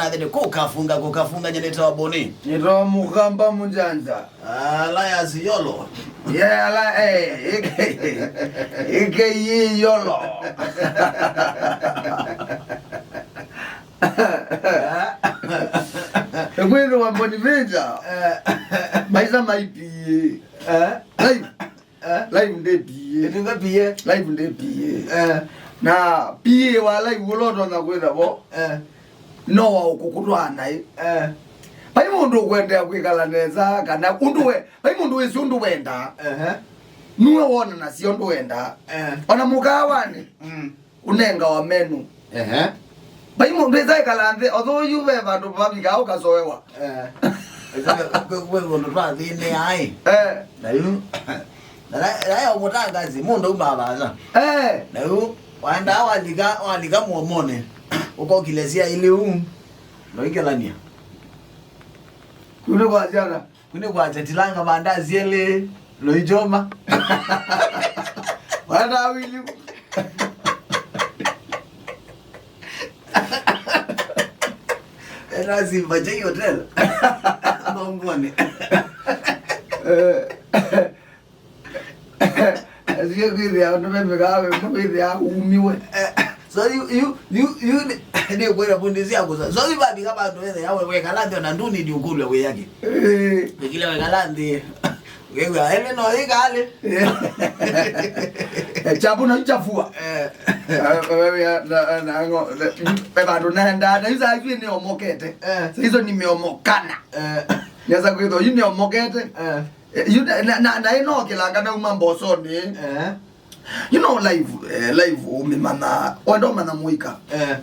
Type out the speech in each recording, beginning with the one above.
na thene kukafunga nyeneta wa Bonny. Nito mukamba Mujanja. La ya yolo. Yeah, la ike yolo. Kwendo wa Bonny Venja. Maisa maipi. Live ndepiye. Ndinga piye. Live ndepiye. Na piye wa live uloto na kwenda bo. No wa ukukutwana pai mundu kwenda kwikala neza kana unduwe pai mundu wesi unduwenda nuwe wona na sio nduwenda ona mukawani unenga wa menu pai mundu ezakala nze although you have bandu babika ukazoewa kwevo ndo twazine ai nayo nayo mutangazi mundu umabaza nayo wanda walika muomone uko akielesya ile no ikelania kune kwa jatilanga mandazi ele lo ijoma wanda wili era si baje hotel ngone asiye kwira ndo mekawe kwira umiwe. So you ne kwera bundisi yako so ibadi kama ndo wewe yawe weka ndio na nduni ndi ukulu we yake kile weka ndi wewe ele no ikale chapu no chafua wewe na ngo beba ndo naenda na hizo hivi ni omokete hizo nimeomokana nyaza kwito yini ni omokete na ino kilanga na umamboso ni you know live umimana wendo mana muika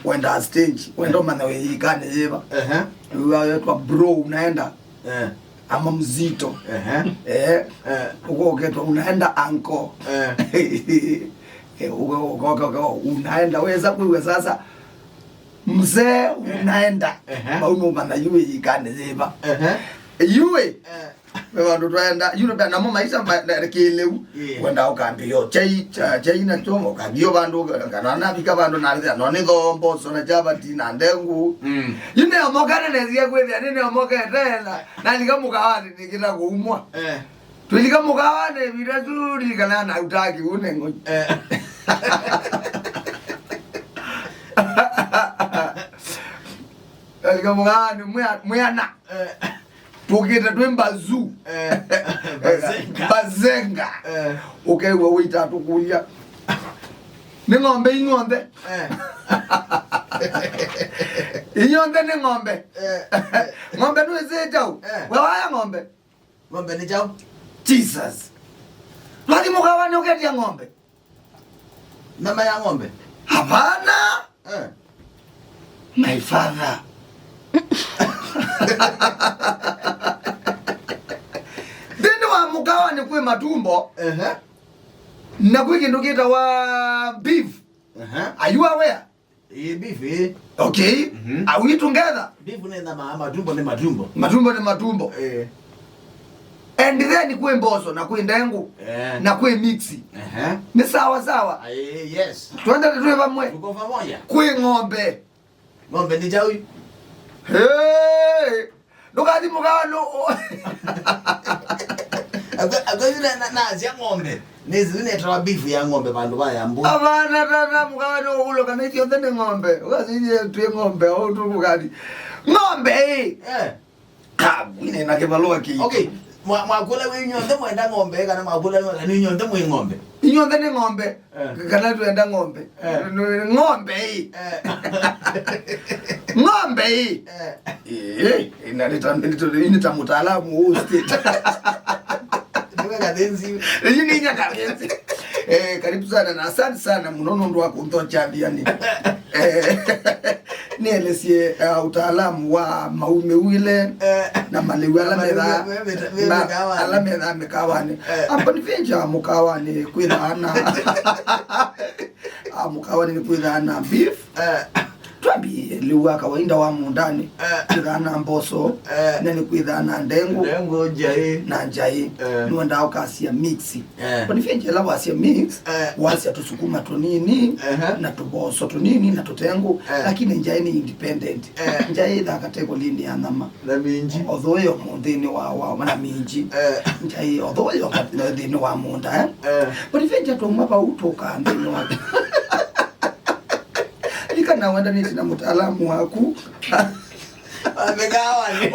wenda stage wendo mana weikane yeba wewe kwa bro unaenda ama mzito uko keto unaenda anko uko unaenda weza kuwe sasa mzee unaenda bauno mana yue ikane yeba yue wewe ndo twenda yule bana mama maisha kileu wenda ukambio chai na chomo kabio bandu kana na bika bandu na no ni gombo so na jaba tina ndengu yune amokane nezie kwethia nini amokete na nikamukawane nikira kuumwa tulika mukawane vile zuri kana na utaki une ngo nikamukawane mwana tukita twembazu bazenga okay we wita tukulia ni ngombe inyonde inyonde ni ngombe ngombe nuweze jau wewe haya ngombe ni jau Jesus wali mukawani uketia ngombe mama ya ngombe hapana my father mukawa ni kwe matumbo na kwe kindu kita wa beef are you aware beef okay are we together beef ni na matumbo ni matumbo ni matumbo and then kwe mboso na kwe ndengu na kwe mixi ni sawa yes twende tuwe pamwe tuko pamoja kwe ngombe ni jau hey nukati mukawa no Agazina na zia ngombe. Nezine toa beef ya ngombe bandu baya mbu. Abana tata mukawano ulo kana hiyo ndene ngombe. Ukazije tuye ngombe au tu mukadi. Ngombe kabine na kebaloa ki. Okay. Mwakula we nyonde mwenda ngombe kana mwakula ni nyonde mwe ngombe. Nyonde ni ngombe. Kana tuenda ngombe. Ngombe ngombe inaleta mtaalamu huu state. Kadenzi yini nya kadenzi karibu sana na asante sana mnono ndo wako ndo championi nielesie utaalamu wa maume wile na maliwe alameda mikawani hapa ni venja mukawani kwidhana mukawani ni kwidhana beef Twambi liwa kawaida wa mundani kwithana mboso nene kwithana ndengu njai na njai nwenda ukasia mix kwani fenje la wasia mix wasia tusukuma tunini na tuboso tunini na tutengu lakini njai ni independent njai da katego lini anama na minji odhoyo mundini wa na minji njai odhoyo ndini wa munda kwani fenje to mapa utoka ndini wa na wanda niti na mtaalamu waku mikaawa ni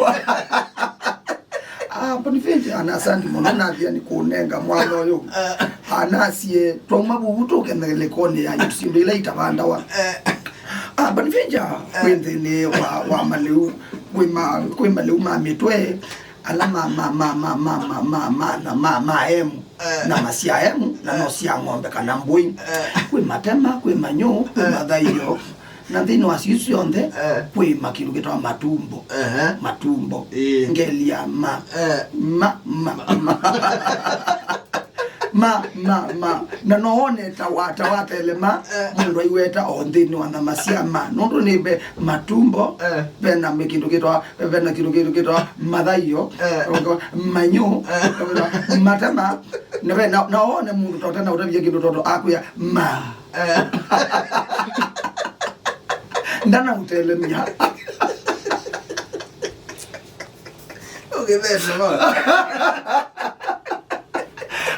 Bonifenje anasandi mwana Athiani kunenga mwana uyu anasie twauma bubuto kendele kone ya yusimbe ila itabandawa Bonifenje kwendene wa maleu kwema leu mamitwe ala maemu na masiaemu na nosia ng'ombe kana mbui kwi matema kwi manyo kwi madhaio na thino asiusi yonde kwi makiru gitwa matumbo ngelia na noone tawata elema mundu aiweta onthini wa thamasia nondo nibe matumbo bena mikindu gitwa madhaio manyo matema naone mundu totena utavia kindu toto akuya ndana utelemia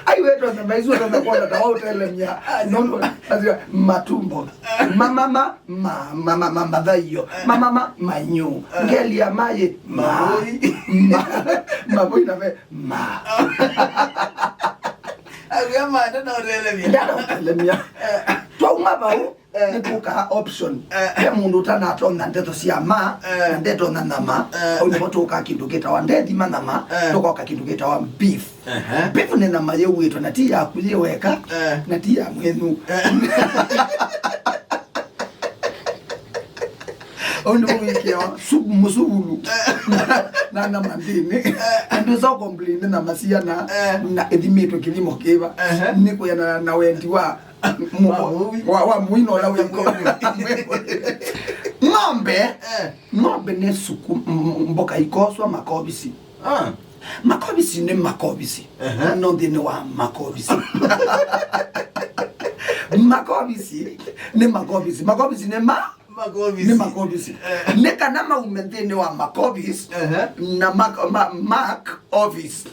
aiweto na maizu na kwa tawa utelemia nondo azia matumbo madhaio manyo ngelia maye maboi na ve agama ndana utelemia twauma bau nikuka option mundu tana atonga ndeto cia na ndeto na nama au nipotoka kindu gitawa ndethi manama toka kindu gitawa beef beef ni nama yewitwa na tia kulie weka na tia mwenu ondo wikia subu musubulu na mandini ndo so complain na masia na edimito kilimo kiva niko yana na wendi wa mwino la wiko ng'ombe ne suku mboka ikoswa makobisi makobisi ne makobisi no ndine wa makobisi makobisi ne makobisi neka na maumentene wa makobisi na mark office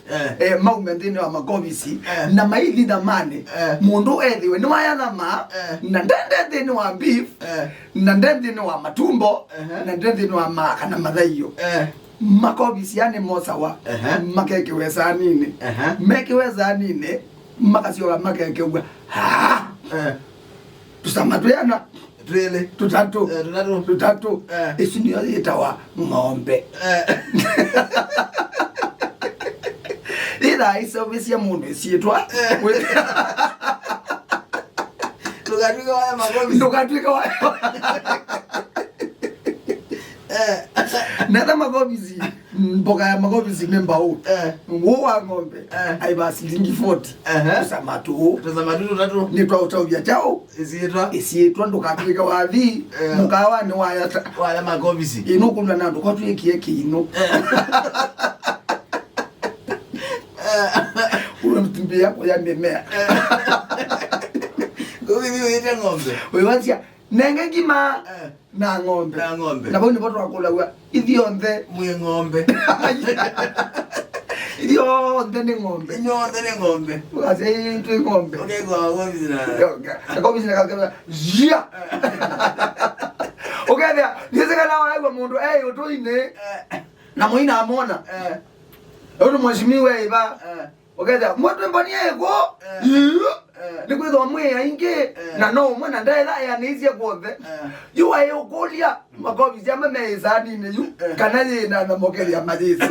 maumentene wa makobisi na maili da mane mundu ethiwe ni wayana na ndende wa beef na ndende wa matumbo na ndende wa maka na madhaio makobisi yani mosawa makeke weza nini makasio makeke wa tusamaduyana tutatu isini yitawa ng'ombe ila isobisi ya mundu isietwa tukatwika waya nada magobisi mboka ya magobisi memba wa ng'ombe aibasi lingi 40 tusamatu tutatu nitwa utavya chao isietwa ndukatwika wathi mukawa ni waya magobisi inukumna nando kwatwikie kino uwe mtumbia kwa ya mimea yite ng'ombe wewansia nenge ngima na ng'ombe na boni boto wakola wa ithionthe mwe ng'ombe ithionthe ni ng'ombe wase tu ng'ombe ng'ombe na jia okethia niseka wa mundu utoine na muina amona uto mweshimiwe iba okethia mwoto mboni ego ni kwithwa mwe aingi na no mwana ndaitha ya nizie kwothe yu ayo kulia makobi cia meza nini yu kana yina na mokeria majisi